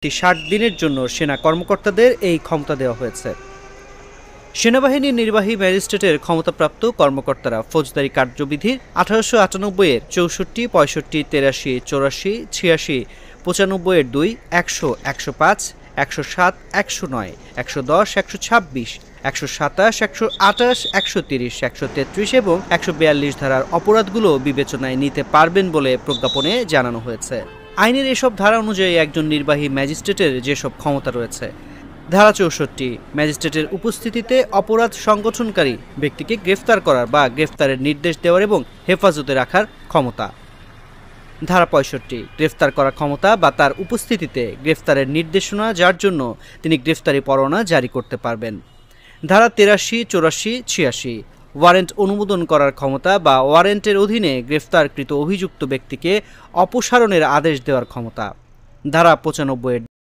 পরবর্তী ৬০ দিনের জন্য সেনা কর্মকর্তাদের এই ক্ষমতা দেওয়া হয়েছে। সেনাবাহিনীর নির্বাহী ম্যাজিস্ট্রেটের ক্ষমতাপ্রাপ্ত কর্মকর্তারা ফৌজদারি কার্যবিধির ১৮৯৮-এর ৬৪, ৬৫, ৮৩, ৮৪, ৮৬, ৯৫ এর ২, ১০০, ১০৫, ১০৭, ১০৯, ১১০, ১২৬, ১২৭, ১২৮, ১৩০, ১৩৩ এবং ১৪২ ধারার অপরাধগুলো বিবেচনায় নিতে পারবেন বলে প্রজ্ঞাপনে জানানো হয়েছে। আইনের এসব ধারা অনুযায়ী একজন নির্বাহী ম্যাজিস্ট্রেটের যেসব ক্ষমতা রয়েছে: ধারা ৬৪, ম্যাজিস্ট্রেটের উপস্থিতিতে অপরাধ সংগঠনকারী ব্যক্তিকে গ্রেফতার করার বা গ্রেফতারের নির্দেশ দেওয়ার এবং হেফাজতে রাখার ক্ষমতা। ধারা ৬৫, গ্রেফতার করার ক্ষমতা বা তার উপস্থিতিতে গ্রেফতারের নির্দেশনা যার জন্য তিনি গ্রেফতারি পরোয়ানা জারি করতে পারবেন। ধারা ৮৩, ৮৪, ৮৬, ওয়ারেন্ট অনুমোদন করার ক্ষমতা বা ওয়ারেন্টের অধীনে গ্রেফতারকৃত অভিযুক্ত ব্যক্তিকে অপসারণের আদেশ দেওয়ার ক্ষমতা। ধারা ৯৫